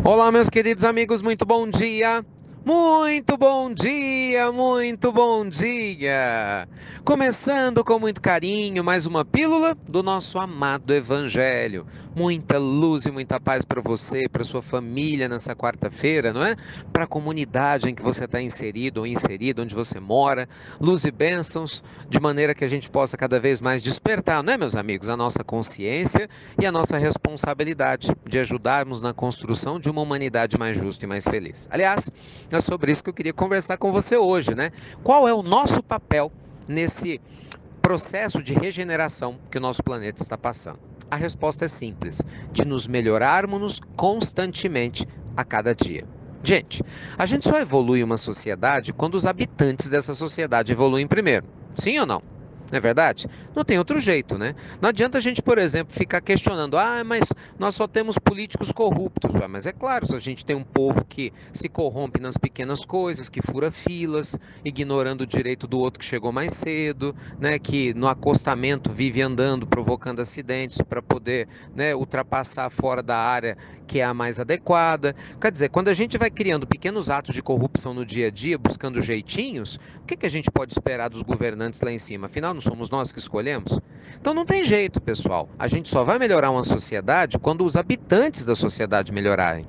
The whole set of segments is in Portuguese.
Olá, meus queridos amigos, muito bom dia! Muito bom dia, muito bom dia! Começando com muito carinho, mais uma pílula do nosso amado Evangelho. Muita luz e muita paz para você, para sua família nessa quarta-feira, não é? Para a comunidade em que você está inserido ou inserida, onde você mora. Luz e bênçãos, de maneira que a gente possa cada vez mais despertar, não é, meus amigos, a nossa consciência e a nossa responsabilidade de ajudarmos na construção de uma humanidade mais justa e mais feliz. Aliás, é sobre isso que eu queria conversar com você hoje, né? Qual é o nosso papel nesse processo de regeneração que o nosso planeta está passando? A resposta é simples: de nos melhorarmos constantemente a cada dia. Gente, a gente só evolui uma sociedade quando os habitantes dessa sociedade evoluem primeiro. Sim ou não? Não é verdade? Não tem outro jeito, né? Não adianta a gente, por exemplo, ficar questionando, mas nós só temos políticos corruptos. Ué, mas é claro, se a gente tem um povo que se corrompe nas pequenas coisas, que fura filas, ignorando o direito do outro que chegou mais cedo, né? Que no acostamento vive andando, provocando acidentes para poder, né, ultrapassar fora da área que é a mais adequada. Quer dizer, quando a gente vai criando pequenos atos de corrupção no dia a dia, buscando jeitinhos, o que a gente pode esperar dos governantes lá em cima? Afinal, não somos nós que escolhemos? Então não tem jeito, pessoal. A gente só vai melhorar uma sociedade quando os habitantes da sociedade melhorarem.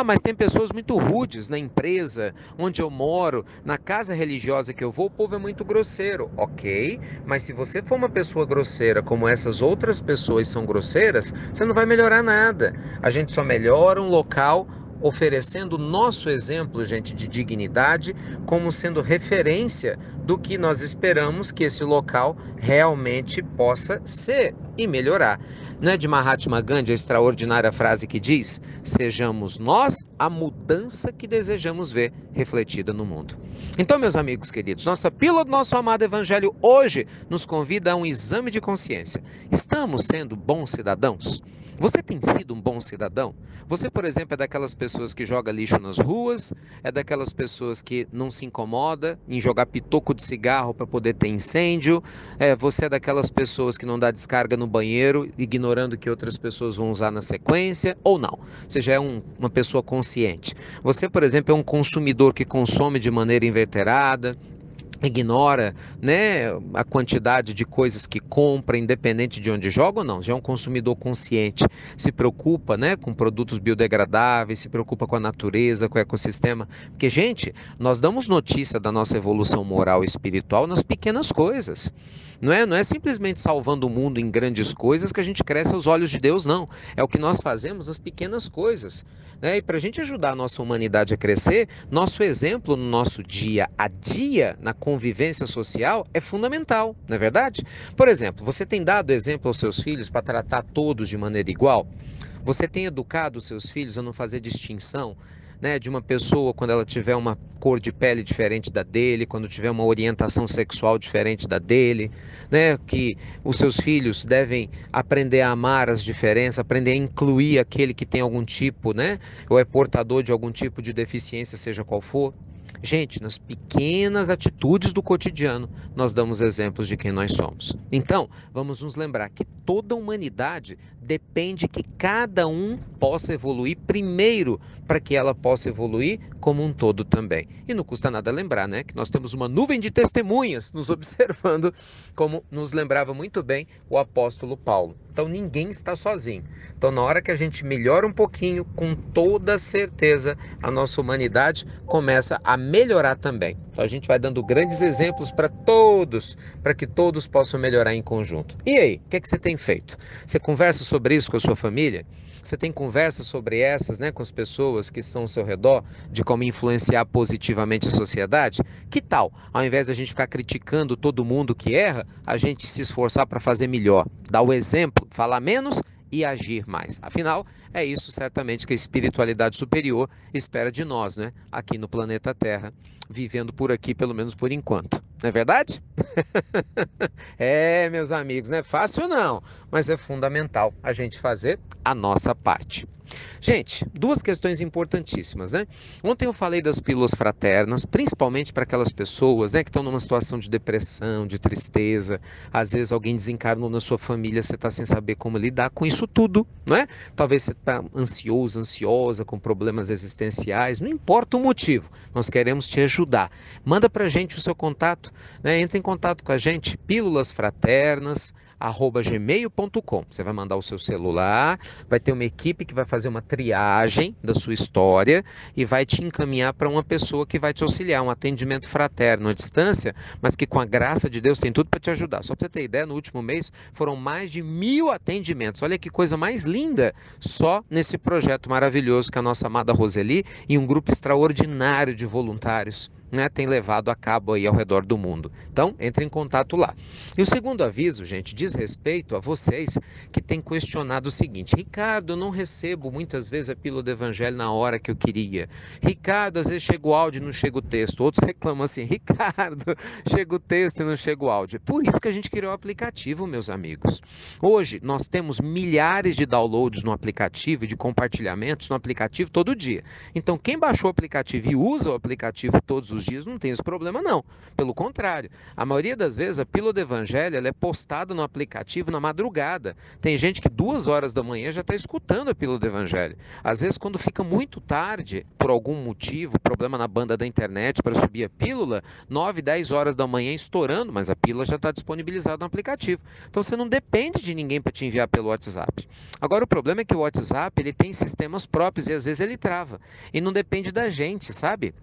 Mas tem pessoas muito rudes na empresa onde eu moro, na casa religiosa que eu vou, o povo é muito grosseiro. Ok, mas se você for uma pessoa grosseira como essas outras pessoas são grosseiras, você não vai melhorar nada. A gente só melhora um local oferecendo o nosso exemplo, gente, de dignidade, como sendo referência do que nós esperamos que esse local realmente possa ser e melhorar. Não é de Mahatma Gandhi a extraordinária frase que diz: sejamos nós a mudança que desejamos ver refletida no mundo. Então, meus amigos queridos, nossa pílula do nosso amado Evangelho hoje nos convida a um exame de consciência. Estamos sendo bons cidadãos? Você tem sido um bom cidadão? Você, por exemplo, é daquelas pessoas que joga lixo nas ruas, é daquelas pessoas que não se incomoda em jogar pitoco de cigarro para poder ter incêndio, você é daquelas pessoas que não dá descarga no banheiro, ignorando que outras pessoas vão usar na sequência, ou não? Você já é uma pessoa consciente. Você, por exemplo, é um consumidor que consome de maneira inveterada, ignora, né, a quantidade de coisas que compra, independente de onde joga ou não. Já é um consumidor consciente, se preocupa, né, com produtos biodegradáveis, se preocupa com a natureza, com o ecossistema. Porque, gente, nós damos notícia da nossa evolução moral e espiritual nas pequenas coisas. Não é simplesmente salvando o mundo em grandes coisas que a gente cresce aos olhos de Deus, não. É o que nós fazemos nas pequenas coisas. Né? E para a gente ajudar a nossa humanidade a crescer, nosso exemplo no nosso dia a dia, na convivência social, é fundamental, não é verdade? Por exemplo, você tem dado exemplo aos seus filhos para tratar todos de maneira igual? Você tem educado os seus filhos a não fazer distinção, né, de uma pessoa quando ela tiver uma cor de pele diferente da dele, quando tiver uma orientação sexual diferente da dele, né, que os seus filhos devem aprender a amar as diferenças, aprender a incluir aquele que tem algum tipo, né, ou é portador de algum tipo de deficiência, seja qual for. Gente, nas pequenas atitudes do cotidiano, nós damos exemplos de quem nós somos. Então, vamos nos lembrar que toda a humanidade depende que cada um possa evoluir primeiro, para que ela possa evoluir como um todo também. E não custa nada lembrar, né, que nós temos uma nuvem de testemunhas nos observando, como nos lembrava muito bem o apóstolo Paulo. Então, ninguém está sozinho. Então, na hora que a gente melhora um pouquinho, com toda certeza, a nossa humanidade começa a melhorar também. Então, a gente vai dando grandes exemplos para que todos possam melhorar em conjunto. E aí, o que você tem feito? Você conversa sobre isso com a sua família? Você tem conversa sobre essas, né, com as pessoas que estão ao seu redor, de como influenciar positivamente a sociedade? Que tal, ao invés de a gente ficar criticando todo mundo que erra, a gente se esforçar para fazer melhor, dar o exemplo, falar menos e agir mais? Afinal, é isso certamente que a espiritualidade superior espera de nós, né? Aqui no planeta Terra, vivendo por aqui, pelo menos por enquanto. não é verdade? É, meus amigos, não é fácil não, mas é fundamental a gente fazer a nossa parte. Gente, duas questões importantíssimas, né? Ontem eu falei das pílulas fraternas, principalmente para aquelas pessoas, né, que estão numa situação de depressão, de tristeza. Às vezes alguém desencarnou na sua família, você está sem saber como lidar com isso tudo, não é? Talvez você está ansioso, ansiosa, com problemas existenciais, não importa o motivo, nós queremos te ajudar. Manda para a gente o seu contato, né? Entre em contato com a gente, pílulasfraternas@gmail.com. Você vai mandar o seu celular, vai ter uma equipe que vai fazer uma triagem da sua história e vai te encaminhar para uma pessoa que vai te auxiliar, um atendimento fraterno à distância, mas que com a graça de Deus tem tudo para te ajudar. Só para você ter ideia, no último mês foram mais de 1.000 atendimentos. Olha que coisa mais linda, só nesse projeto maravilhoso que a nossa amada Roseli e um grupo extraordinário de voluntários, né, tem levado a cabo aí ao redor do mundo. Então, entre em contato lá. E o segundo aviso, gente, diz respeito a vocês que têm questionado o seguinte: Ricardo, eu não recebo muitas vezes a pílula do evangelho na hora que eu queria. Ricardo, às vezes chega o áudio e não chega o texto. Outros reclamam assim: Ricardo, chega o texto e não chega o áudio. É por isso que a gente criou o aplicativo, meus amigos. Hoje, nós temos milhares de downloads no aplicativo e de compartilhamentos no aplicativo todo dia. Então, quem baixou o aplicativo e usa o aplicativo todos os dias não tem esse problema, não. Pelo contrário, a maioria das vezes a pílula do evangelho ela é postada no aplicativo na madrugada. Tem gente que 2 horas da manhã já está escutando a pílula do evangelho. Às vezes, quando fica muito tarde, por algum motivo, problema na banda da internet para subir a pílula, 9, 10 horas da manhã estourando, mas a pílula já está disponibilizada no aplicativo. Então você não depende de ninguém para te enviar pelo WhatsApp. Agora o problema é que o WhatsApp ele tem sistemas próprios e às vezes ele trava. E não depende da gente, sabe?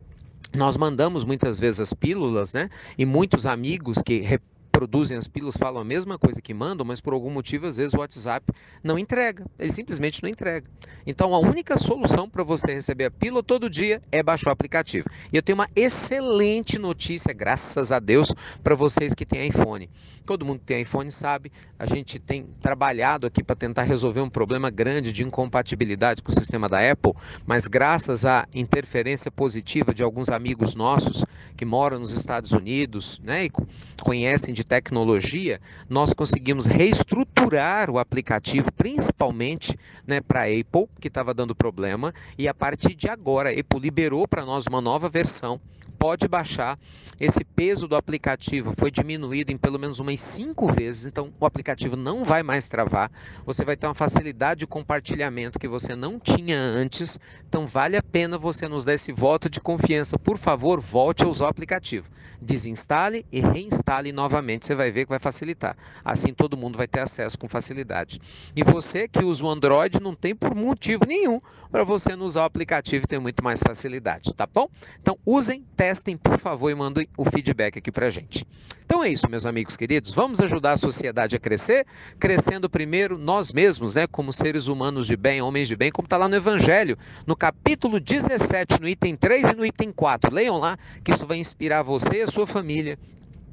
Nós mandamos muitas vezes as pílulas, né? E muitos amigos que reproduzem as pílulas falam a mesma coisa que mandam, mas por algum motivo, às vezes, o WhatsApp não entrega. Ele simplesmente não entrega. Então, a única solução para você receber a pílula todo dia é baixar o aplicativo. E eu tenho uma excelente notícia, graças a Deus, para vocês que têm iPhone. Todo mundo que tem iPhone sabe, a gente tem trabalhado aqui para tentar resolver um problema grande de incompatibilidade com o sistema da Apple, mas graças à interferência positiva de alguns amigos nossos que moram nos Estados Unidos, né, e conhecem de tecnologia, nós conseguimos reestruturar o aplicativo, principalmente, né, para a Apple, que estava dando problema, e a partir de agora a Apple liberou para nós uma nova versão. Pode baixar, esse peso do aplicativo foi diminuído em pelo menos umas 5 vezes, então o aplicativo não vai mais travar, você vai ter uma facilidade de compartilhamento que você não tinha antes, então vale a pena você nos dar esse voto de confiança. Por favor, volte a usar o aplicativo, desinstale e reinstale novamente, você vai ver que vai facilitar, assim todo mundo vai ter acesso com facilidade. E você que usa o Android não tem por motivo nenhum para você não usar o aplicativo e ter muito mais facilidade, tá bom? Então usem, testem, por favor, e mandem o feedback aqui pra gente. Então é isso, meus amigos queridos. Vamos ajudar a sociedade a crescer, crescendo primeiro nós mesmos, né, como seres humanos de bem, homens de bem, como está lá no Evangelho, no capítulo 17, no item 3 e no item 4. Leiam lá, que isso vai inspirar você e a sua família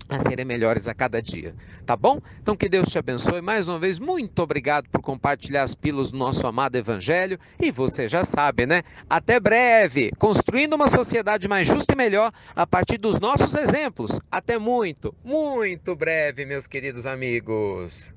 a serem melhores a cada dia, tá bom? Então que Deus te abençoe. Mais uma vez, muito obrigado por compartilhar as pílulas do nosso amado Evangelho. E você já sabe, né? Até breve, construindo uma sociedade mais justa e melhor a partir dos nossos exemplos. Até muito, muito breve, meus queridos amigos.